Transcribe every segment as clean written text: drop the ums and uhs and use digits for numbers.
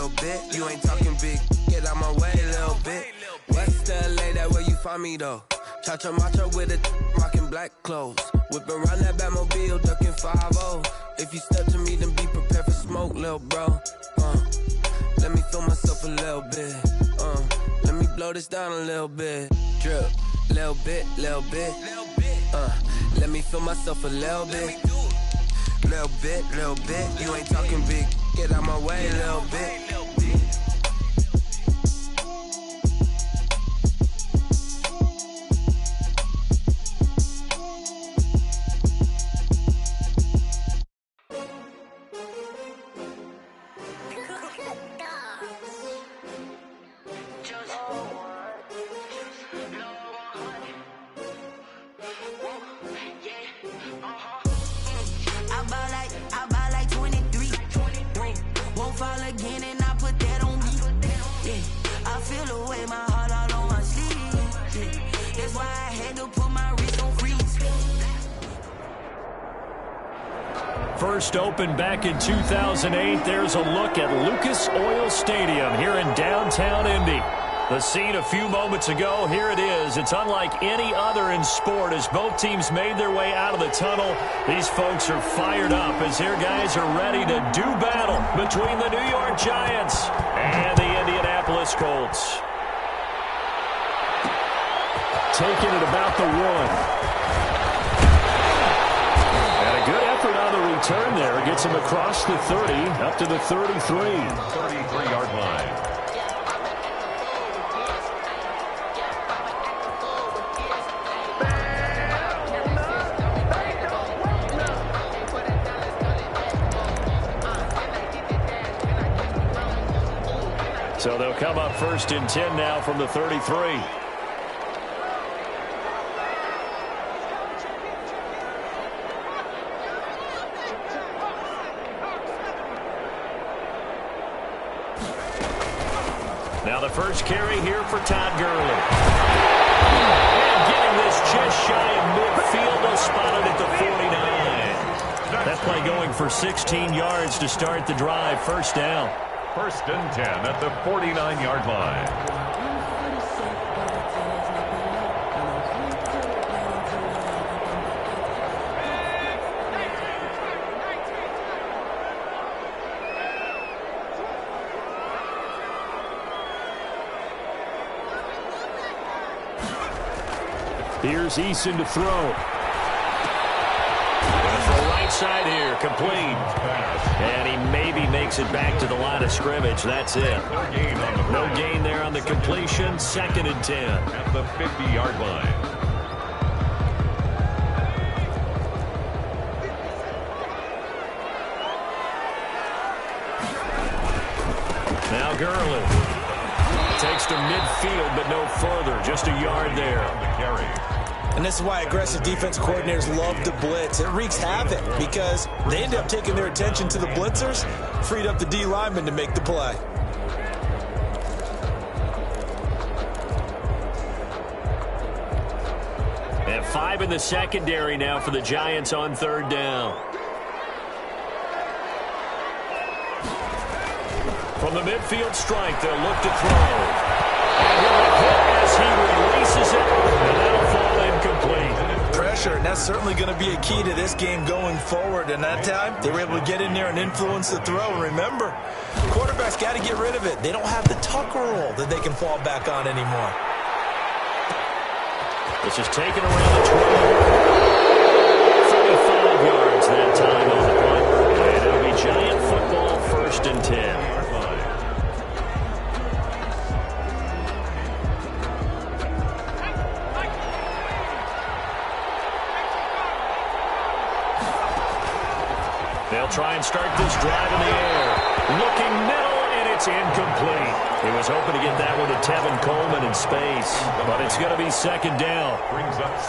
little bit. You ain't talking big, get out my way a little bit. West LA, that where you find me though. Cha-cha macho with a rockin' black clothes. Whip around that Batmobile, ducking 5-0. If you step to me, then be prepared for smoke, lil' bro. Let me feel myself a little bit. Let me blow this down a little bit. Drip, little bit, little bit. Let me feel myself a little bit. Little bit, little bit. You ain't talking big, get out my way a little bit. First opened back in 2008. There's a look at Lucas Oil Stadium here in downtown Indy. The scene a few moments ago, here it is. It's unlike any other in sport as both teams made their way out of the tunnel. These folks are fired up as their guys are ready to do battle between the New York Giants and the Indianapolis Colts. Taking it about the 1. On the return there, gets him across the 30, up to the 33. 33-yard line. So they'll come up first and 10 now from the 33. Now the first carry here for Todd Gurley. And getting this just shy of midfield, they'll spot it at the 49. That play going for 16 yards to start the drive. First down. First and 10 at the 49-yard line. Here's Eason to throw. Going for a right side here, complete. And he maybe makes it back to the line of scrimmage. That's it. No gain there on the completion. Second and 10. At the 50-yard line. Now Gurley. Takes to midfield, but no further. Just a yard there. And this is why aggressive defense coordinators love to blitz. It wreaks havoc because they end up taking their attention to the blitzers, freed up the D lineman to make the play. And 5 in the secondary now for the Giants on third down. From the midfield strike, they'll look to throw. And with a hit as he releases it, and that'll fall incomplete. Pressure, and that's certainly going to be a key to this game going forward. And that time, they were able to get in there and influence the throw. And remember, quarterbacks got to get rid of it. They don't have the tucker roll that they can fall back on anymore. This is taken around the 12. 35 yards that time on the punt. And it'll be Giant football, first and 10. They'll try and start this drive in the air. Looking middle, and it's incomplete. He was hoping to get that one to Tevin Coleman in space, but it's going to be second down.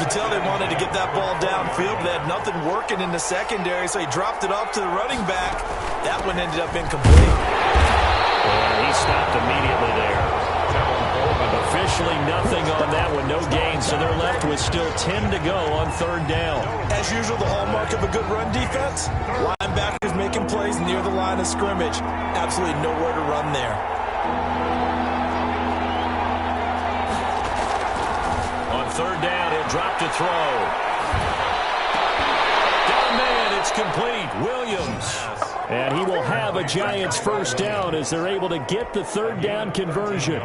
You tell they wanted to get that ball downfield, but they had nothing working in the secondary, so he dropped it off to the running back. That one ended up incomplete. And he stopped immediately there. Officially nothing on that one, no gain, so they're left with still 10 to go on third down. As usual, the hallmark of a good run defense, linebacker linebackers making plays near the line of scrimmage. Absolutely nowhere to run there. On third down, he'll drop to throw. Down man, it's complete. Williams. And he will have a Giants first down as they're able to get the third down conversion.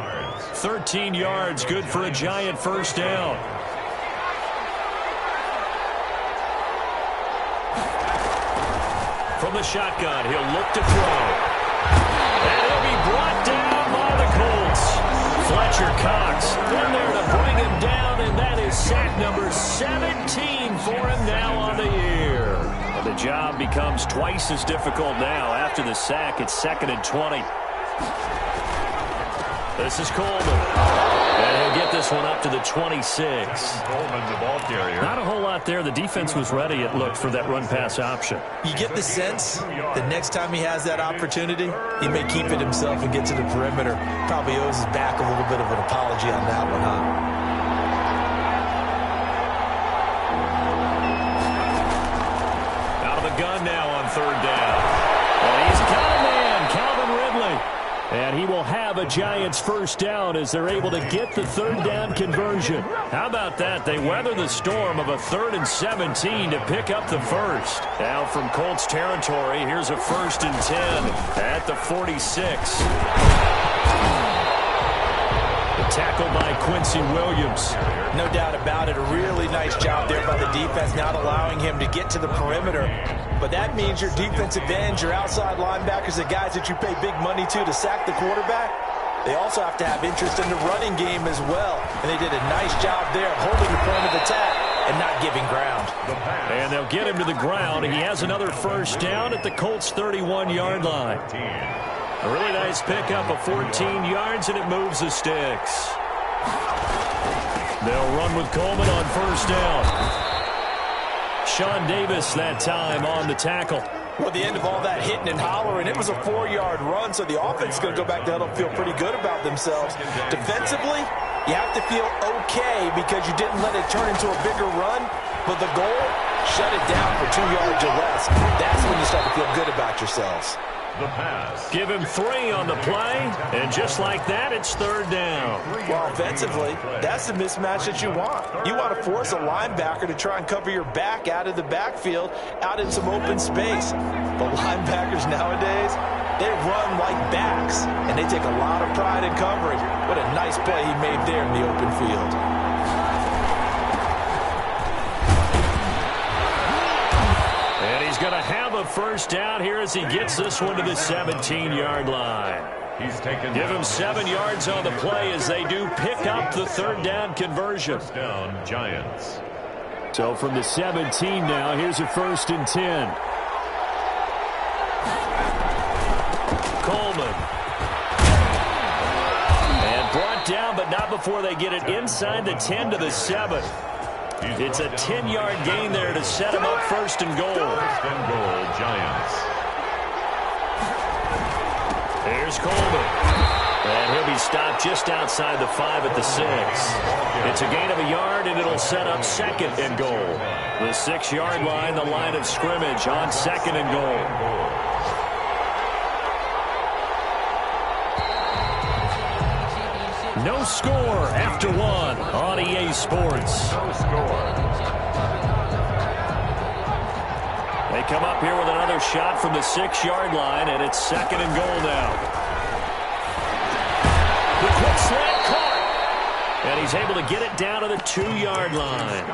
13 yards, good for a Giant first down. From the shotgun, he'll look to throw. And he'll be brought down by the Colts. Fletcher Cox in there to bring him down, and that is sack number 17 for him now on the year. And the job becomes twice as difficult now. After the sack, it's 2nd and 20. This is Coleman. And he'll get this one up to the 26. Coleman, the ball carrier. Not a whole lot there. The defense was ready, it looked, for that run-pass option. You get the sense that next time he has that opportunity, he may keep it himself and get to the perimeter. Probably owes his back a little bit of an apology on that one, huh? Out of the gun now on third down. And he's got a man, Calvin Ridley. And he will have a Giants first down as they're able to get the third down conversion. How about that? They weather the storm of a 3rd and 17 to pick up the first. Now from Colts territory, here's a 1st and 10 at the 46. The tackle by Quincy Williams. No doubt about it. A really nice job there by the defense, not allowing him to get to the perimeter. But that means your defensive ends, your outside linebackers, the guys that you pay big money to sack the quarterback, they also have to have interest in the running game as well. And they did a nice job there of holding the point of attack and not giving ground. And they'll get him to the ground. He has another first down at the Colts' 31-yard line. A really nice pickup of 14 yards, and it moves the sticks. They'll run with Coleman on first down. Sean Davis that time on the tackle. Well, at the end of all that hitting and hollering, it was a 4-yard run, so the offense is going to go back to huddle and feel pretty good about themselves. Defensively, you have to feel okay because you didn't let it turn into a bigger run, but the goal, shut it down for 2 yards or less. That's when you start to feel good about yourselves. The pass. Give him 3 on the play, and just like that, it's third down. Well, offensively, that's the mismatch that you want. You want to force a linebacker to try and cover your back out of the backfield, out in some open space. But linebackers nowadays, they run like backs, and they take a lot of pride in covering. What a nice play he made there in the open field. He's going to have a first down here as he gets this one to the 17-yard line. He's taken Give him 7 yards on the play as they do pick up the third down conversion. First down, Giants. So from the 17 now, here's a 1st and 10. Coleman. And brought down, but not before they get it inside the 10 to the 7. It's a 10-yard gain there to set him up 1st and goal. 1st and goal, Giants. Here's Coleman. And he'll be stopped just outside the 5 at the 6. It's a gain of a yard, and it'll set up 2nd and goal. The 6-yard line, the line of scrimmage on 2nd and goal. No score after 1 on EA Sports. No score. They come up here with another shot from the 6-yard line, and it's 2nd and goal now. The quick slant caught. And he's able to get it down to the 2-yard line.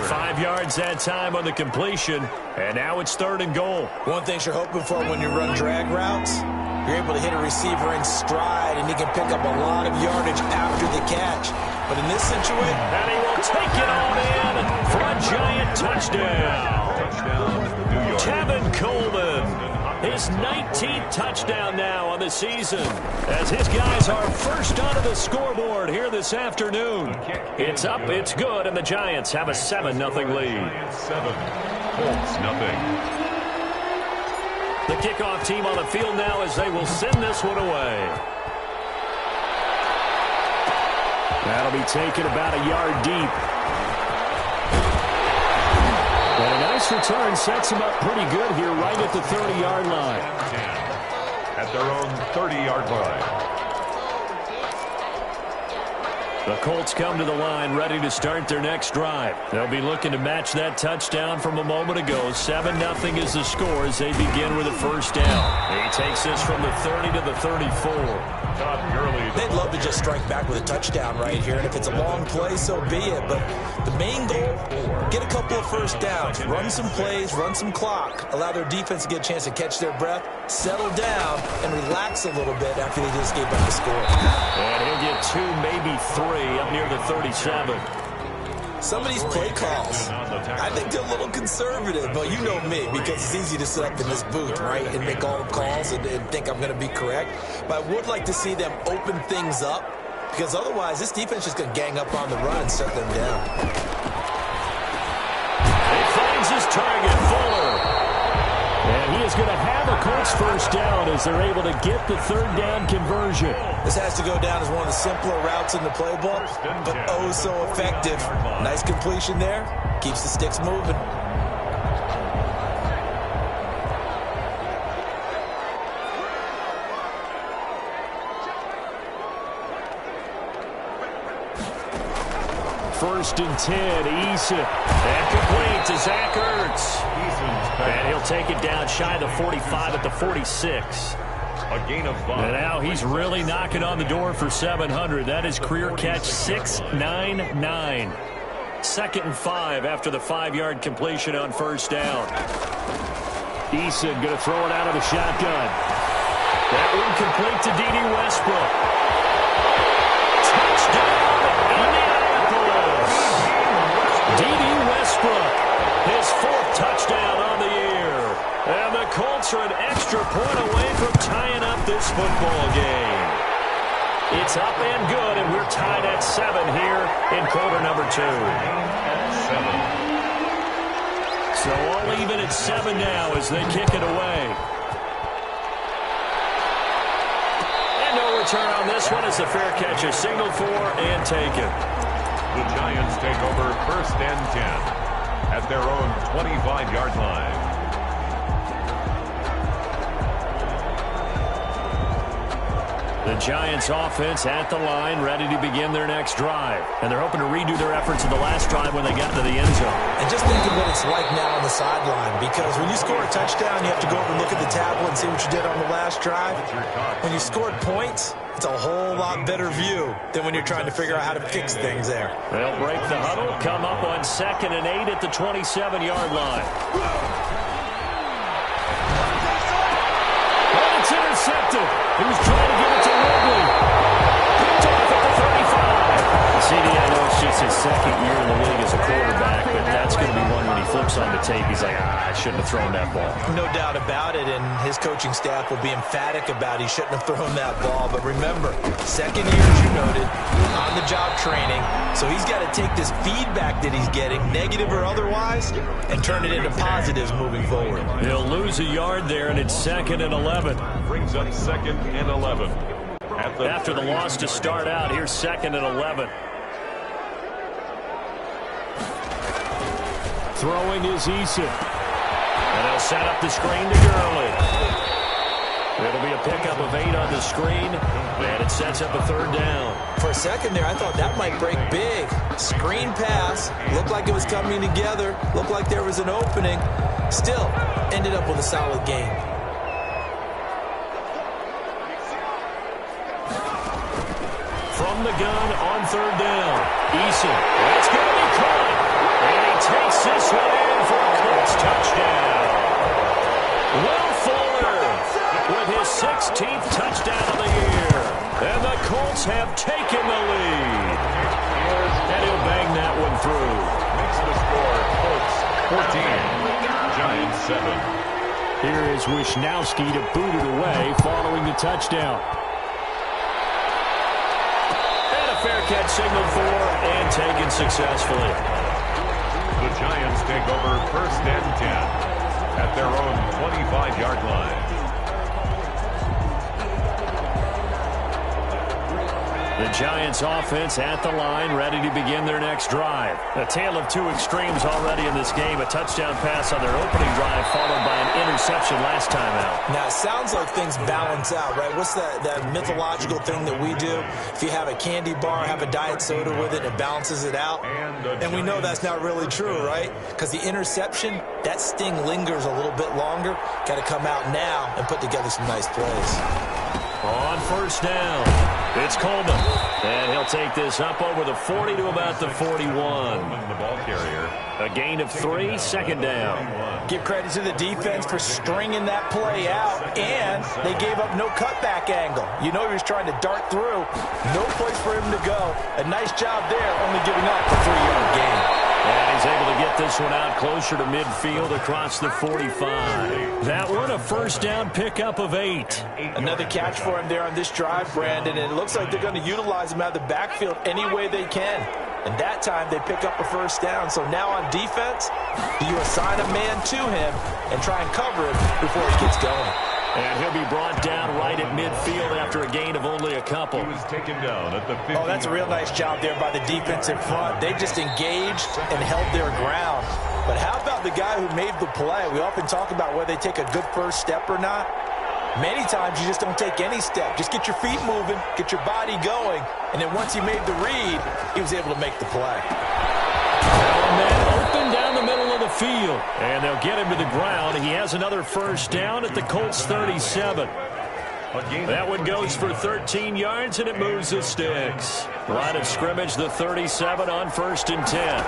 5 yards that time on the completion, and now it's 3rd and goal. One thing you're hoping for when you run drag routes, you're able to hit a receiver in stride, and he can pick up a lot of yardage after the catch. But in this situation, and he will take it on in for a Giant touchdown. Tevin Coleman, his 19th touchdown now on the season, as his guys are first onto the scoreboard here this afternoon. It's up, it's good, and the Giants have a 7-0 lead. 7, Colts nothing. The kickoff team on the field now as they will send this one away. That'll be taken about a yard deep. And a nice return sets them up pretty good here right at the 30-yard line. At their own 30-yard line. The Colts come to the line ready to start their next drive. They'll be looking to match that touchdown from a moment ago. 7-0 is the score as they begin with a first down. He takes this from the 30 to the 34. They'd love to just strike back with a touchdown right here, and if it's a long play, so be it. But the main goal, get a couple of first downs, run some plays, run some clock, allow their defense to get a chance to catch their breath, settle down, and relax a little bit after they just gave up the score. And he'll get 2, maybe 3 up near the 37. Some of these play calls, I think they're a little conservative, but you know me, because it's easy to sit up in this booth, right, and make all the calls and think I'm going to be correct. But I would like to see them open things up, because otherwise this defense is just going to gang up on the run and shut them down. He finds his target, Fuller. And he is going to have a Colts first down as they're able to get the third down conversion. This has to go down as one of the simpler routes in the playbook, but oh so effective. Nice completion there. Keeps the sticks moving. First and 10, Eason. And complete to Zach Ertz. And he'll take it down shy of the 45 at the 46. A gain of 5. And now he's really knocking on the door for 700. That is career catch 699. 2nd and 5 after the 5-yard completion on first down. Eason going to throw it out of the shotgun. That one complete to D.D. Westbrook. Touchdown, Indianapolis. D.D. Westbrook, his 4th touchdown on the year. And the Colts are an extra point away from tying up this football game. It's up and good, and we're tied at 7 here in quarter number 2. So all even at 7 now as they kick it away. And no return on this one as the fair catch is signaled for and taken. The Giants take over 1st and 10 at their own 25-yard line. The Giants offense at the line, ready to begin their next drive. And they're hoping to redo their efforts in the last drive when they got to the end zone. And just think of what it's like now on the sideline, because when you score a touchdown, you have to go over and look at the tablet and see what you did on the last drive. When you scored points, it's a whole lot better view than when you're trying to figure out how to fix things there. They'll break the huddle, come up on 2nd and 8 at the 27-yard line. And it's intercepted. He was trying to get it to Ridley. Picked off at the 35. CD, I know it's just his 2nd year in the league as a quarterback, but that's going to be one when he flips on the tape. He's like, I shouldn't have thrown that ball. No doubt about it, and his coaching staff will be emphatic about he shouldn't have thrown that ball. But remember, 2nd year, as you noted, on-the-job training. So he's got to take this feedback that he's getting, negative or otherwise, and turn it into positives moving forward. He'll lose a yard there, and it's 2nd and 11. Brings up 2nd and 11. After the loss to start out, here's 2nd and 11. Throwing is Eason. And they'll set up the screen to Gurley. It'll be a pickup of 8 on the screen, and it sets up a 3rd down. For a second there, I thought that might break big. Screen pass, looked like it was coming together, looked like there was an opening. Still, ended up with a solid game. From the gun on 3rd down. Eason, that's going to be caught. And he takes this one in for a Colts touchdown. Will Fuller with his 16th touchdown of the year. And the Colts have taken the lead. And he'll bang that one through. Makes the score Colts 14, Giants 7. Here is Wishnowski to boot it away following the touchdown. And a fair catch signaled for and taken successfully. The Giants take over 1st and 10 at their own 25-yard line. The Giants offense at the line, ready to begin their next drive. A tale of two extremes already in this game. A touchdown pass on their opening drive, followed by an interception last time out. Now, it sounds like things balance out, right? What's that mythological thing that we do? If you have a candy bar, have a diet soda with it, it balances it out. And we know that's not really true, right? Because the interception, that sting lingers a little bit longer. Got to come out now and put together some nice plays. On first down, it's Coleman. And he'll take this up over the 40 to about the 41. The ball carrier. A gain of 3, second down. Give credit to the defense for stringing that play out, and they gave up no cutback angle. You know he was trying to dart through. No place for him to go. A nice job there, only giving up a 3-yard gain. And he's able to get this one out closer to midfield across the 45. That one a first down pickup of 8. Another catch for him there on this drive, Brandon, and it looks like they're going to utilize him out of the backfield any way they can. And that time they pick up a first down. So now on defense, do you assign a man to him and try and cover him before he gets going? And he'll be brought down right at midfield after a gain of only a couple. He was taken down at the 50. Oh, that's a real nice job there by the defense in front. They just engaged and held their ground. But how about the guy who made the play? We often talk about whether they take a good first step or not. Many times you just don't take any step. Just get your feet moving, get your body going, and then once he made the read, he was able to make the play. Man open down the middle of the field, and they'll get him to the ground. He has another first down at the Colts 37. That one goes for 13 yards, and it moves the sticks. Line of scrimmage, the 37 on 1st and 10.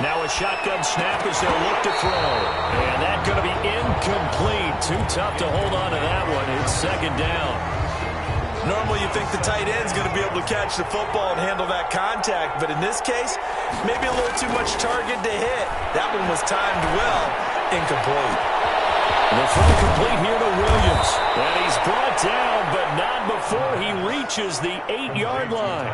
Now a shotgun snap as they'll look to throw. And that's going to be incomplete. Too tough to hold on to that one. It's second down. Normally you think the tight end's going to be able to catch the football and handle that contact. But in this case, maybe a little too much target to hit. That one was timed well. Incomplete. The throw complete here to Williams. And he's brought down, but not before he reaches the 8-yard line.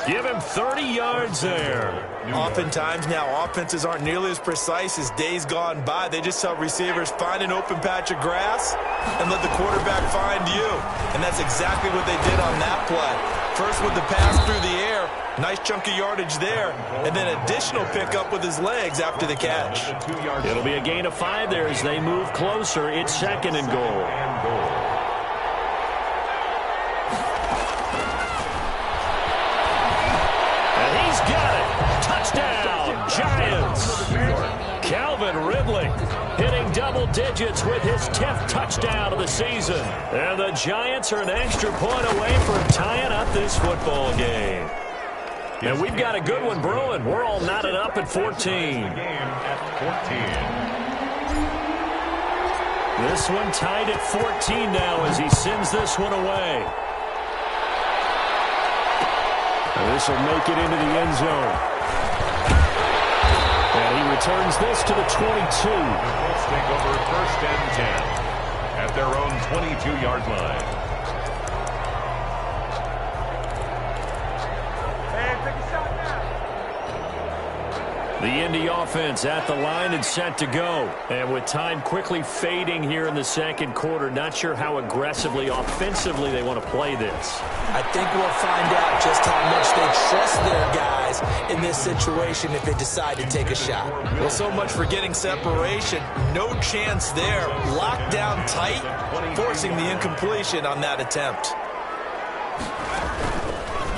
Give him 30 yards there. Oftentimes now, offenses aren't nearly as precise as days gone by. They just tell receivers, find an open patch of grass and let the quarterback find you. And that's exactly what they did on that play. First with the pass through the air, nice chunk of yardage there, and then additional pickup with his legs after the catch. It'll be a gain of 5 there as they move closer. It's second and goal. And he's got it. Touchdown, Giants. Calvin Ridley hitting double digits with his 10th touchdown of the season. And the Giants are an extra point away from tying up this football game. And we've got a good one brewing. We're all knotted up at 14. This one tied at 14 now as he sends this one away. And this will make it into the end zone. And he returns this to the 22. Let's take over 1st and 10 at their own 22-yard line. The Indy offense at the line and set to go. And with time quickly fading here in the second quarter, not sure how aggressively, offensively they want to play this. I think we'll find out just how much they trust their guys in this situation if they decide to take a shot. Well, so much for getting separation. No chance there. Locked down tight, forcing the incompletion on that attempt.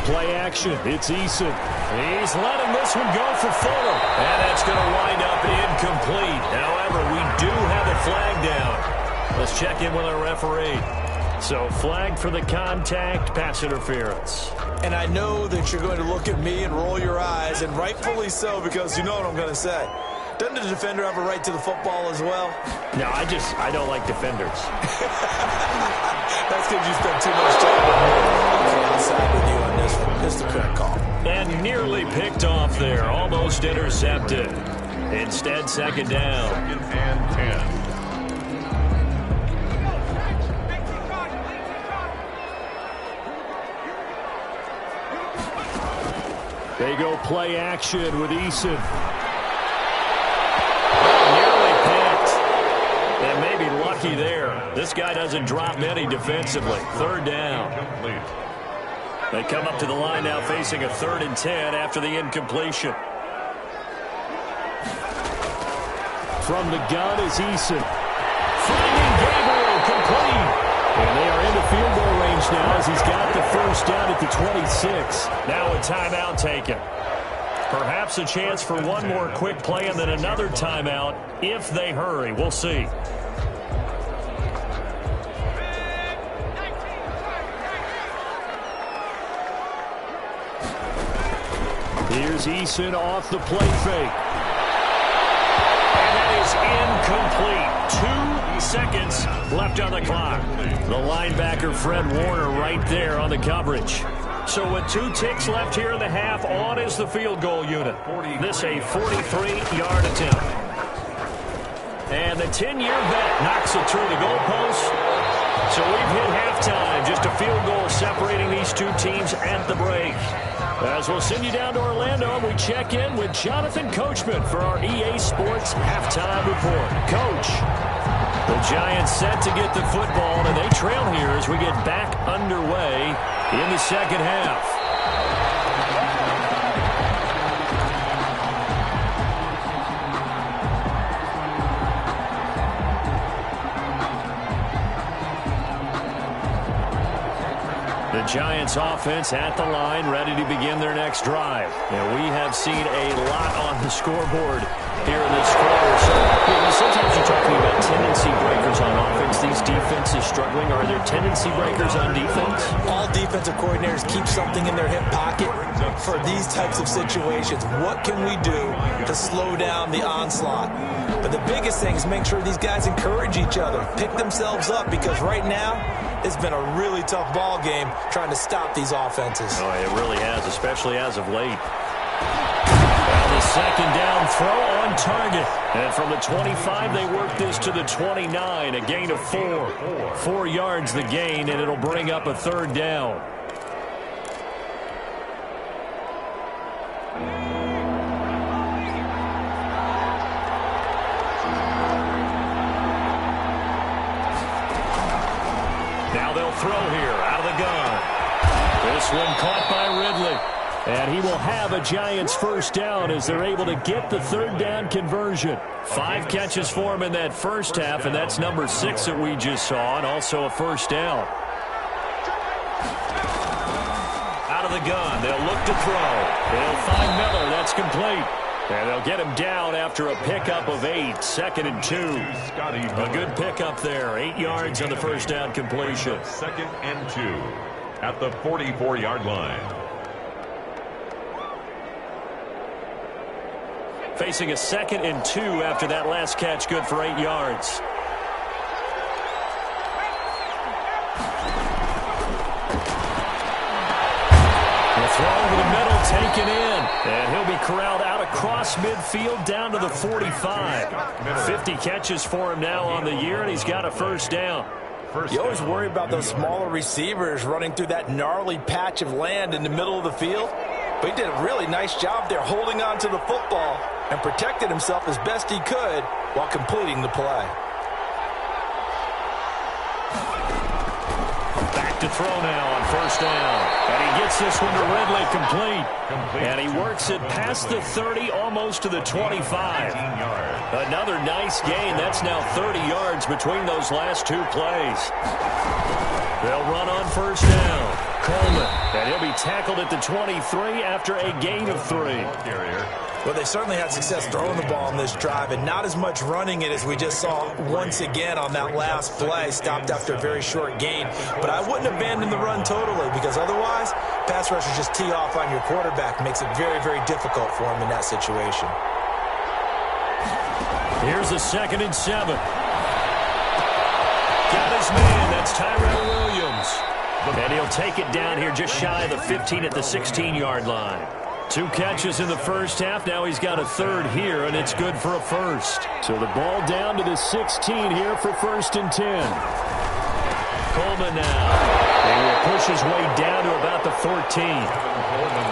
Play action. It's Eason. He's letting this one go for Fuller. And that's going to wind up incomplete. However, we do have a flag down. Let's check in with our referee. So flag for the contact, pass interference. And I know that you're going to look at me and roll your eyes, and rightfully so, because you know what I'm going to say. Doesn't the defender have a right to the football as well? No, I don't like defenders. That's because you spend too much time. Okay, I'll side with you on this one. It's the correct call. And nearly picked off there. Almost intercepted. Instead, second down. 2nd and 10. They go play action with Eason. Nearly picked. And maybe lucky there. This guy doesn't drop many defensively. 3rd down. They come up to the line now facing a 3rd and 10 after the incompletion. From the gun is Eason. Finding Gabriel, complete. And they are into field goal range now as he's got the first down at the 26. Now a timeout taken. Perhaps a chance for one more quick play and then another timeout if they hurry. We'll see. Here's Eason off the play fake. And that is incomplete. 2 seconds left on the clock. The linebacker, Fred Warner, right there on the coverage. So with 2 ticks left here in the half, on is the field goal unit. This a 43-yard attempt. And the 10-year vet knocks it through the goalpost. So we've hit halftime. Just a field goal separating these 2 teams at the break. As we'll send you down to Orlando, we check in with Jonathan Coachman for our EA Sports Halftime Report. Coach, the Giants set to get the football, and they trail here as we get back underway in the second half. The Giants offense at the line, ready to begin their next drive. And we have seen a lot on the scoreboard here in this quarter. So sometimes you're talking about tendency breakers on offense. These defenses struggling. Are there tendency breakers on defense? All defensive coordinators keep something in their hip pocket for these types of situations. What can we do to slow down the onslaught? But the biggest thing is make sure these guys encourage each other, pick themselves up, because right now it's been a really tough ball game trying to stop these offenses. Oh, it really has, especially as of late. Well, the second down throw on target. And from the 25, they work this to the 29, a gain of 4. 4 yards the gain, and it'll bring up a 3rd down. Now they'll throw here out of the gun. This one caught by Ridley. And he will have a Giants first down as they're able to get the 3rd down conversion. 5 catches for him in that first half, and that's number 6 that we just saw, and also a first down. Out of the gun, they'll look to throw. They'll find Miller, that's complete. And they'll get him down after a pickup of 8, 2nd and 2. A good pickup there, 8 yards on the first down completion. 2nd and 2 at the 44-yard line. Facing a 2nd and 2 after that last catch, good for 8 yards. The throw over the middle, taken in. And he'll be corralled out across midfield down to the 45. 50 catches for him now on the year, and he's got a first down. You always worry about those smaller receivers running through that gnarly patch of land in the middle of the field. But he did a really nice job there holding on to the football and protected himself as best he could while completing the play. Back to throw now on first down. And he gets this one to Ridley, complete. And he works it past the 30, almost to the 25. Another nice gain. That's now 30 yards between those last 2 plays. They'll run on first down. Coleman, and he'll be tackled at the 23 after a gain of 3. Well, they certainly had success throwing the ball on this drive, and not as much running it as we just saw once again on that last play, stopped after a very short gain. But I wouldn't abandon the run totally, because otherwise, pass rushers just tee off on your quarterback. Makes it very, very difficult for him in that situation. Here's a 2nd and 7. Got his man. That's Tyrell Williams. And he'll take it down here just shy of the 15 at the 16-yard line. 2 catches in the first half. Now he's got a 3rd here, and it's good for a first. So the ball down to the 16 here for 1st and 10. Coleman now. He will push his way down to about the 14.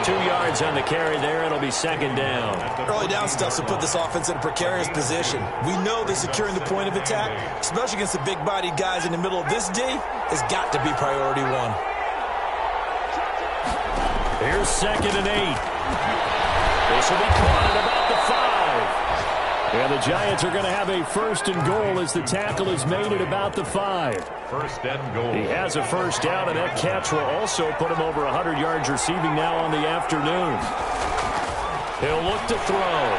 2 yards on the carry there. It'll be 2nd down. Early down stuff to put this offense in a precarious position. We know that securing the point of attack, especially against the big-bodied guys in the middle of this D, has got to be priority 1. Here's 2nd and 8. This will be caught at about the 5. And the Giants are going to have a 1st and goal as the tackle is made at about the 5. 1st and goal. He has a 1st down, and that catch will also put him over 100 yards receiving now on the afternoon. He'll look to throw.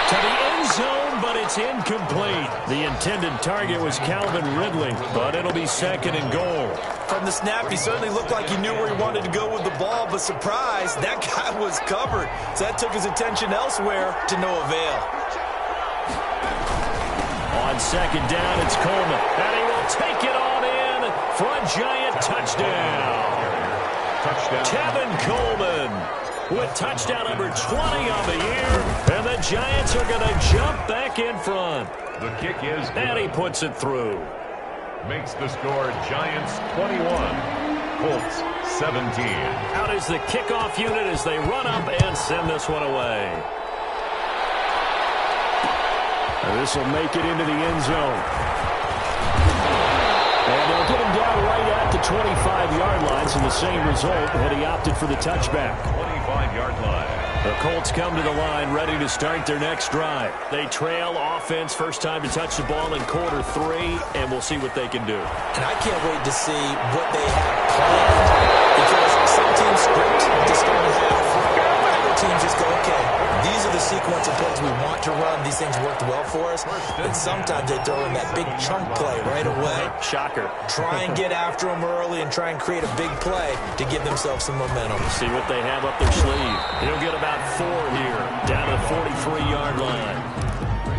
To the end zone, but it's incomplete. The intended target was Calvin Ridley, but it'll be 2nd and goal. From the snap, he certainly looked like he knew where he wanted to go with the ball, but surprise, that guy was covered. So that took his attention elsewhere to no avail. On 2nd down, it's Coleman, and he will take it on in for a Giant touchdown. Kevin Coleman with touchdown number 20 on the year, and the Giants are going to jump back in front. The kick is good. And he puts it through. Makes the score Giants 21, Colts 17. Out is the kickoff unit as they run up and send this one away. And this will make it into the end zone. And they'll get him down right at the 25-yard line, so the same result had he opted for the touchback. 25-yard line. The Colts come to the line ready to start their next drive. They trail offense, first time to touch the ball in quarter 3, and we'll see what they can do. And I can't wait to see what they have planned, because some teams script to start a half. Other teams just go, okay, these are the sequence of plays we want to run. These things worked well for us. And sometimes they throw in that big chunk play right away. Shocker. Try and get after them early and try and create a big play to give themselves some momentum. See what they have up their sleeve. He'll get about 4 here, down to the 43-yard line.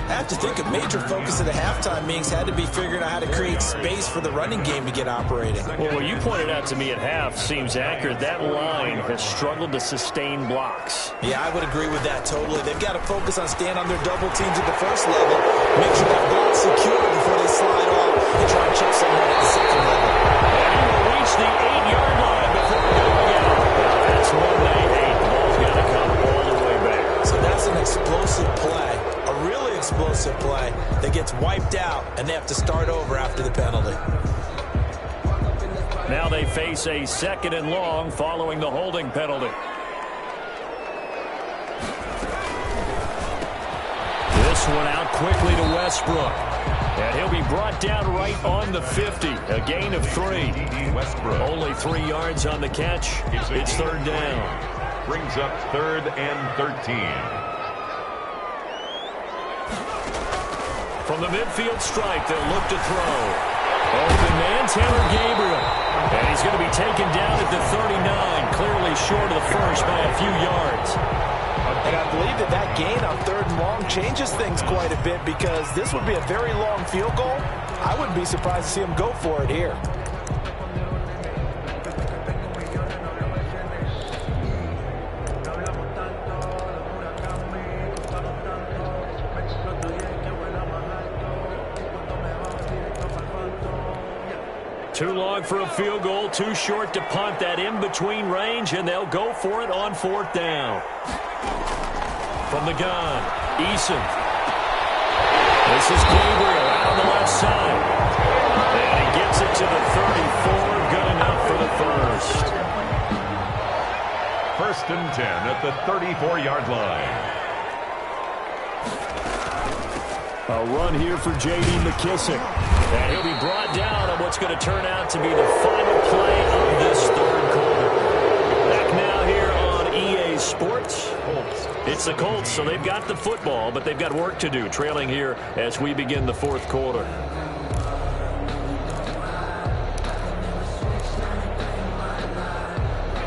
I have to think a major focus of the halftime meetings had to be figuring out how to create space for the running game to get operating. Well, what you pointed out to me at half seems accurate. That line has struggled to sustain blocks. Yeah, I would agree with that totally. They've got to focus on staying on their double teams at the first level, make sure that ball's secure before they slide off, and try and check someone at the second level. And he will reach the 8-yard line before going out. That's one they hate. The ball's got to come all the way back. So that's an explosive play. A really explosive play that gets wiped out, and they have to start over after the penalty. Now they face a 2nd and long following the holding penalty. This one out quickly to Westbrook. And he'll be brought down right on the 50. A gain of 3. Westbrook. Only 3 yards on the catch. It's 3rd down. Brings up 3rd and 13. From the midfield stripe, they'll look to throw. Open man, Taylor Gabriel. And he's going to be taken down at the 39, clearly short of the first by a few yards. And I believe that gain on 3rd and long changes things quite a bit, because this would be a very long field goal. I wouldn't be surprised to see him go for it here. Too long for a field goal, too short to punt. That in-between range, and they'll go for it on 4th down. From the gun, Eason. This is Gabriel out on the left side. And he gets it to the 34, good enough for the first. 1st and 10 at the 34-yard line. A run here for J.D. McKissick. And he'll be brought down on what's going to turn out to be the final play of this 3rd quarter. Back now here on EA Sports. It's the Colts, so they've got the football, but they've got work to do, trailing here as we begin the 4th quarter.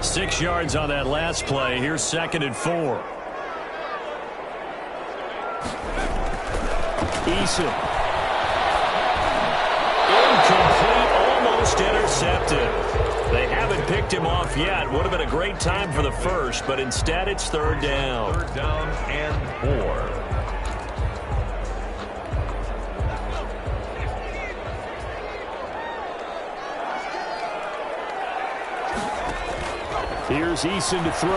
Six yards on that last play. Here's 2nd and 4. Eason. Incomplete, almost intercepted. They haven't picked him off yet. Would have been a great time for the first, but instead it's 3rd down. 3rd down and 4. Here's Eason to throw.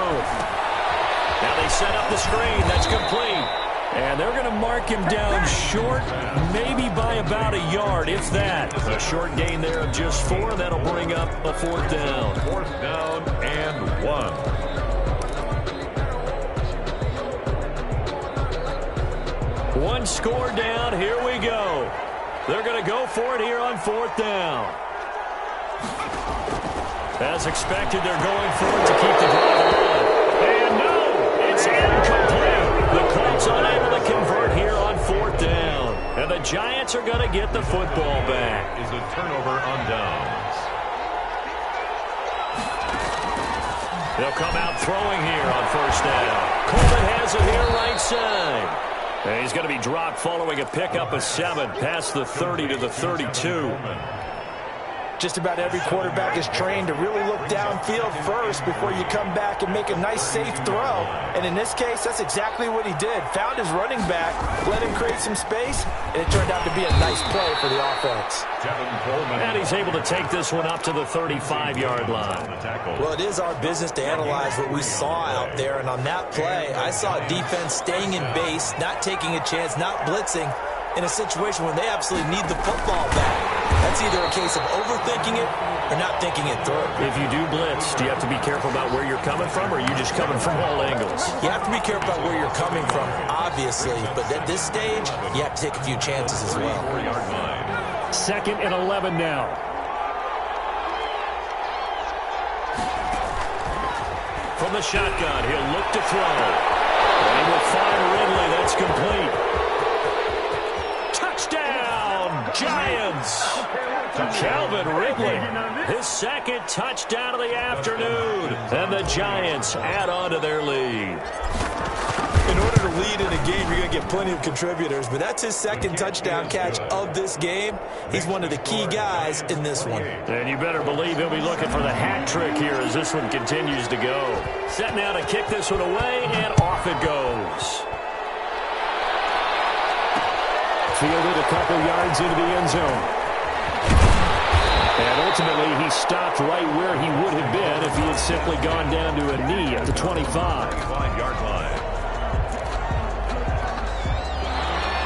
Now they set up the screen. That's complete. And they're going to mark him down short, maybe by about a yard, if that. A short gain there of just 4. That'll bring up a 4th down. 4th down and 1. One score down. Here we go. They're going to go for it here on 4th down. As expected, they're going for it to keep the drive alive. And no, it's incomplete. The Colts unable to convert here on 4th down. And the Giants are going to get the football back. Is a turnover on downs. They'll come out throwing here on 1st down. Coleman has it here right side. And he's going to be dropped following a pickup of 7 past the 30 to the 32. Just about every quarterback is trained to really look downfield first before you come back and make a nice, safe throw. And in this case, that's exactly what he did. Found his running back, let him create some space, and it turned out to be a nice play for the offense. And he's able to take this one up to the 35-yard line. Well, it is our business to analyze what we saw out there. And on that play, I saw a defense staying in base, not taking a chance, not blitzing, in a situation where they absolutely need the football back. That's either a case of overthinking it or not thinking it through. If you do blitz, do you have to be careful about where you're coming from, or are you just coming from all angles? You have to be careful about where you're coming from, obviously. But at this stage, you have to take a few chances as well. 2nd and 11 now. From the shotgun, he'll look to throw. And he will find Ridley. That's complete. Touchdown, Giants! Calvin Ridley, his 2nd touchdown of the afternoon. And the Giants add on to their lead. In order to lead in a game, you're going to get plenty of contributors, but that's his 2nd touchdown catch of this game. He's one of the key guys in this one. And you better believe he'll be looking for the hat trick here as this one continues to go. Set now to kick this one away, and off it goes. Fielded a couple yards into the end zone. And ultimately, he stopped right where he would have been if he had simply gone down to a knee at the 25. 5-yard line.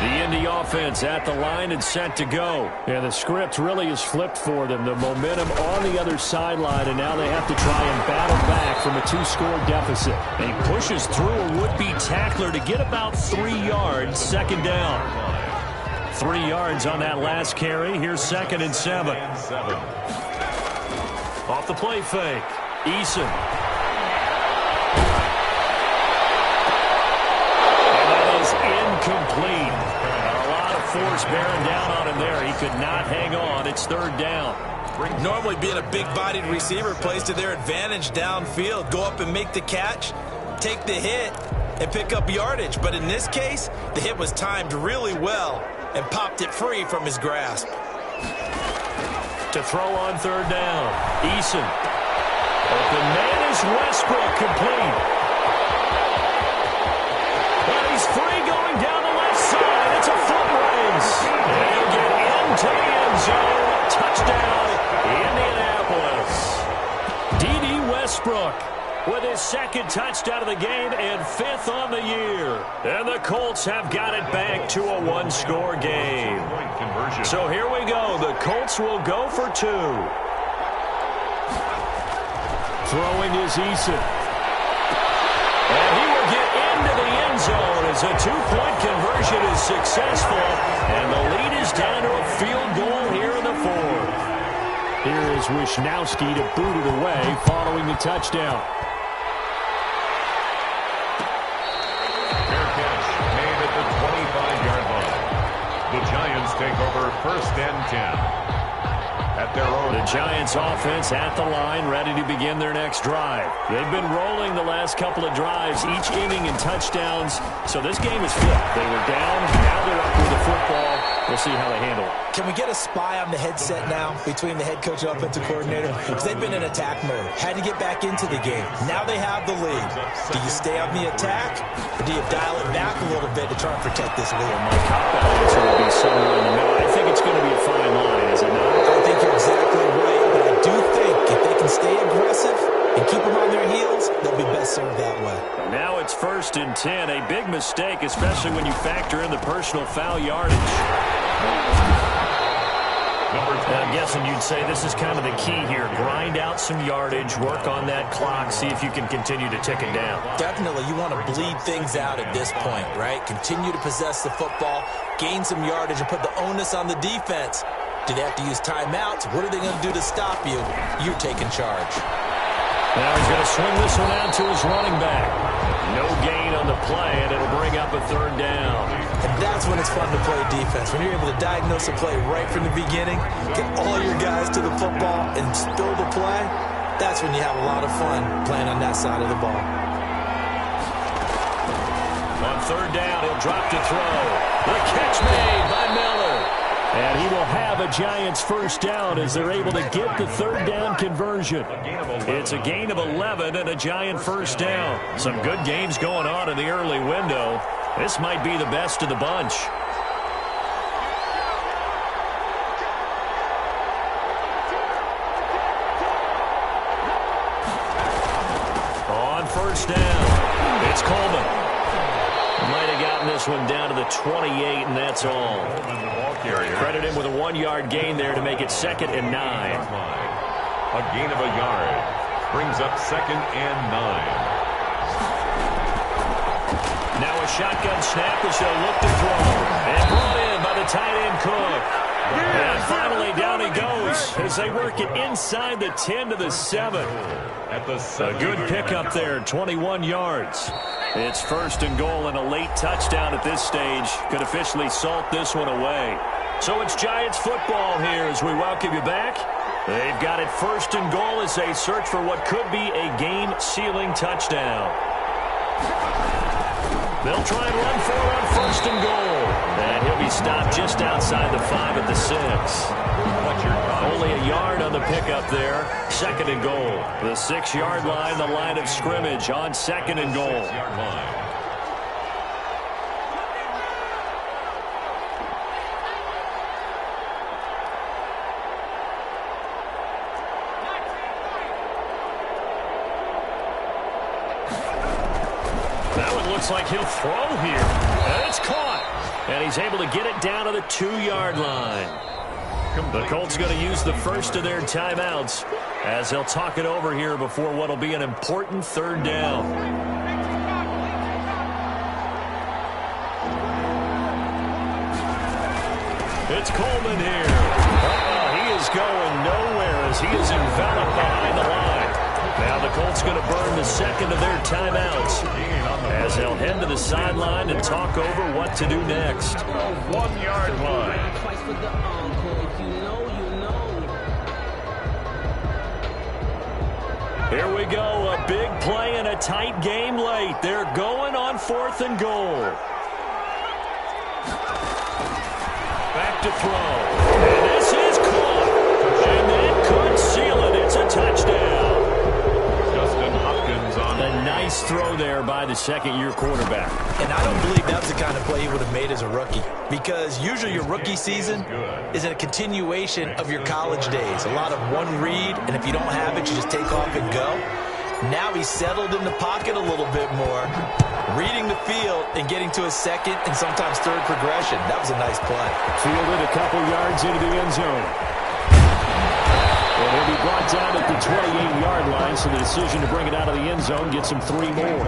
The Indy offense at the line and set to go. And the script really is flipped for them. The momentum on the other sideline, and now they have to try and battle back from a 2-score deficit. And he pushes through a would-be tackler to get about 3 yards, 2nd down. 3 yards on that last carry. Here's 2nd and 7. Off the play fake. Eason. And that is incomplete. A lot of force bearing down on him there. He could not hang on. It's 3rd down. Normally being a big-bodied receiver plays to their advantage downfield. Go up and make the catch, take the hit, and pick up yardage. But in this case, the hit was timed really well and popped it free from his grasp. To throw on 3rd down. Eason. Open man is Westbrook, complete. And he's free going down the left side. It's a foot race. And he'll get into the end zone. Touchdown, Indianapolis. D.D. Westbrook with his 2nd touchdown of the game and 5th on the year. And the Colts have got it back to a 1-score game. So here we go. The Colts will go for 2. Throwing is Eason. And he will get into the end zone as a 2-point conversion is successful. And the lead is down to a field goal here in the 4th. Here is Wishnowski to boot it away following the touchdown. The Giants take over 1st and 10. At their own. The Giants offense at the line, ready to begin their next drive. They've been rolling the last couple of drives, each inning in touchdowns. So this game is flipped. They were down, now they're up with the football. We'll see how they handle it. Can we get a spy on the headset now between the head coach and offensive coordinator? Because they've been in attack mode. Had to get back into the game. Now they have the lead. Do you stay on the attack, or do you dial it back a little bit to try and protect this lead? My cop-out answer would be somewhere in the middle. I think it's going to be a fine line, is it not? I think you're exactly right, but I do think if they can stay aggressive and keep them on their heels, they'll be best served that way. Now it's 1st and and 10. A big mistake, especially when you factor in the personal foul yardage. I'm guessing you'd say this is kind of the key here. Grind out some yardage, work on that clock, see if you can continue to tick it down. Definitely, you want to bleed things out at this point, right? Continue to possess the football, gain some yardage, and put the onus on the defense. Do they have to use timeouts? What are they going to do to stop you? You're taking charge. Now he's going to swing this one out to his running back. No gain on the play, and it'll bring up a third down. And that's when it's fun to play defense. When you're able to diagnose a play right from the beginning, get all your guys to the football, and spill the play, that's when you have a lot of fun playing on that side of the ball. On third down, he'll drop to throw. The catch made by Miller. And he will have a Giants first down as they're able to get the third down conversion. It's a gain of 11 and a Giant first down. Some good games going on in the early window. This might be the best of the bunch. On first down, it's Coleman. Might have gotten this one down to the 28, and that's all. Credit him with a 1-yard gain there to make it 2nd and 9. A gain of a yard brings up 2nd and 9. Now a shotgun snap as they'll look to throw. And brought in by the tight end Cook. And finally down he goes as they work it inside the 10 to the 7. A good pickup there, 21 yards. It's 1st and goal and a late touchdown at this stage. Could officially salt this one away. So it's Giants football here as we welcome you back. They've got it 1st and goal as they search for what could be a game-sealing touchdown. They'll try and run for it on 1st and goal. And he'll be stopped just outside the 5 at the 6. Only a yard on the pickup there. 2nd and goal. The 6-yard line, the line of scrimmage on 2nd and goal. That one looks like he'll throw here. And it's caught. And he's able to get it down to the 2-yard line. The Colts going to use the first of their timeouts as they'll talk it over here before what will be an important third down. It's Coleman here. He is going nowhere as he is enveloped behind the line. Now the Colts going to burn the 2nd of their timeouts as they'll head to the sideline and talk over what to do next. 1-yard line. Here we go, a big play and a tight game late. They're going on 4th and goal. Back to throw. And this is caught. And that could seal it. It's a touchdown. Justin Hopkins on a nice throw there by the 2nd-year quarterback. And I don't believe that's the kind of play he would have made as a rookie, because usually your rookie season is a continuation of your college days. A lot of one read, and if you don't have it, you just take off and go. Now he's settled in the pocket a little bit more, reading the field and getting to his 2nd and sometimes 3rd progression. That was a nice play. Fielded a couple yards into the end zone. And he'll be brought down at the 28-yard line, so the decision to bring it out of the end zone gets him 3 more.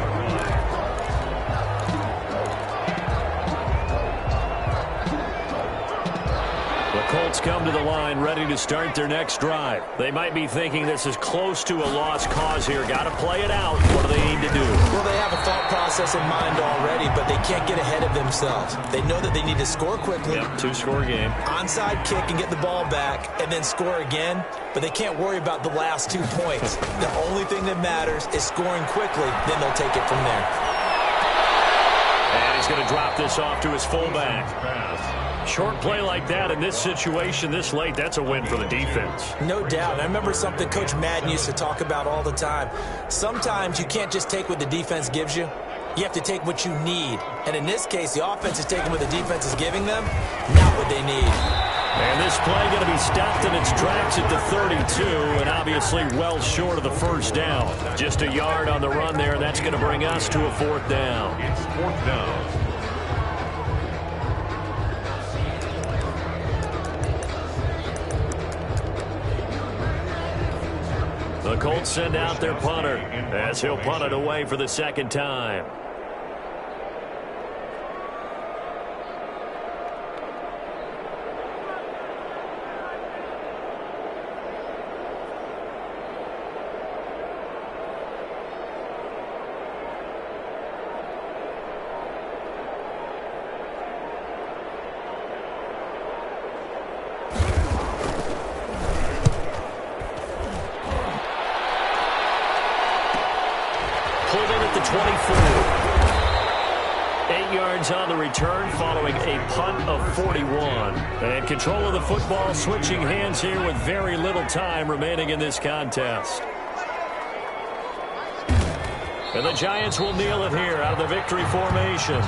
Colts come to the line ready to start their next drive. They might be thinking this is close to a lost cause here. Got to play it out. What do they need to do? Well, they have a thought process in mind already, but they can't get ahead of themselves. They know that they need to score quickly. Yep, 2-score game. Onside kick and get the ball back and then score again, but they can't worry about the last 2 points. The only thing that matters is scoring quickly, then they'll take it from there. And he's going to drop this off to his fullback. Short play like that in this situation this late, that's a win for the defense. No doubt. I remember something Coach Madden used to talk about all the time. Sometimes you can't just take what the defense gives you. You have to take what you need. And in this case, the offense is taking what the defense is giving them, not what they need. And this play going to be stopped in its tracks at the 32, and obviously well short of the first down. Just a yard on the run there, and that's going to bring us to a fourth down. It's fourth down. The Colts send out their punter as he'll punt it away for the second time. Pulled in at the 24. 8 yards on the return following a punt of 41. And control of the football switching hands here with very little time remaining in this contest. And the Giants will kneel it here out of the victory formation.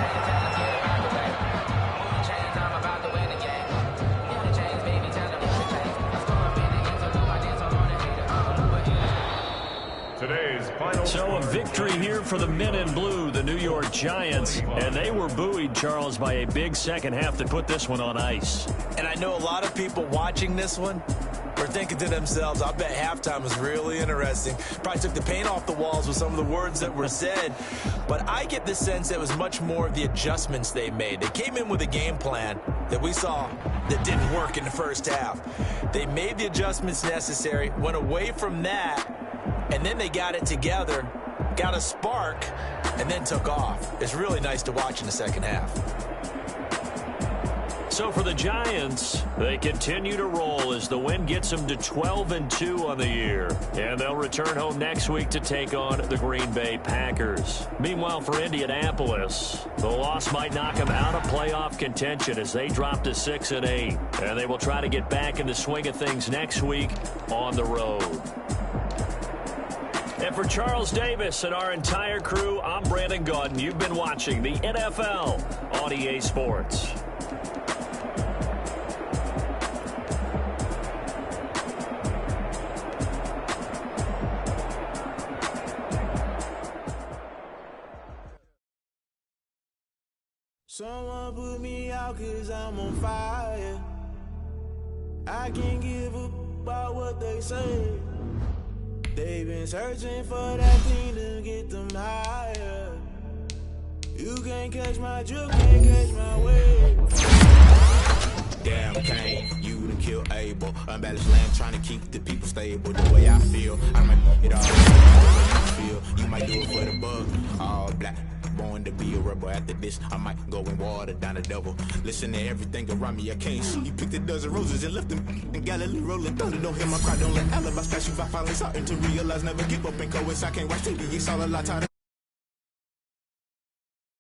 So a victory here for the men in blue, the New York Giants, and they were buoyed, Charles, by a big second half that put this one on ice. And I know a lot of people watching this one are thinking to themselves, I bet halftime was really interesting. Probably took the paint off the walls with some of the words that were said. But I get the sense that it was much more of the adjustments they made. They came in with a game plan that we saw that didn't work in the first half. They made the adjustments necessary, went away from that, and then they got it together, got a spark, and then took off. It's really nice to watch in the second half. So for the Giants, they continue to roll as the win gets them to 12-2 on the year. And they'll return home next week to take on the Green Bay Packers. Meanwhile, for Indianapolis, the loss might knock them out of playoff contention as they drop to 6-8. And they will try to get back in the swing of things next week on the road. And for Charles Davis and our entire crew, I'm Brandon Gaudin. You've been watching the NFL on EA Sports. Someone put me out 'cause I'm on fire. I can't give up about what they say. They've been searching for that thing to get them higher. You can't catch my drift, can't catch my wave. Damn, Kane, you done kill Abel. Unbalanced land, trying to keep the people stable. The way I feel, I might it all. The way you feel, you might do it for the bug. All black, born to be a rebel. After this, I might go and water down the devil. Listen to everything around me, I can't see. You picked a dozen roses and left them in Galilee rolling thunder. Don't hear my cry, don't let alibis pass you by. Finally starting to realize, never give up and coexist. I can't watch TV, it's all a lot tighter.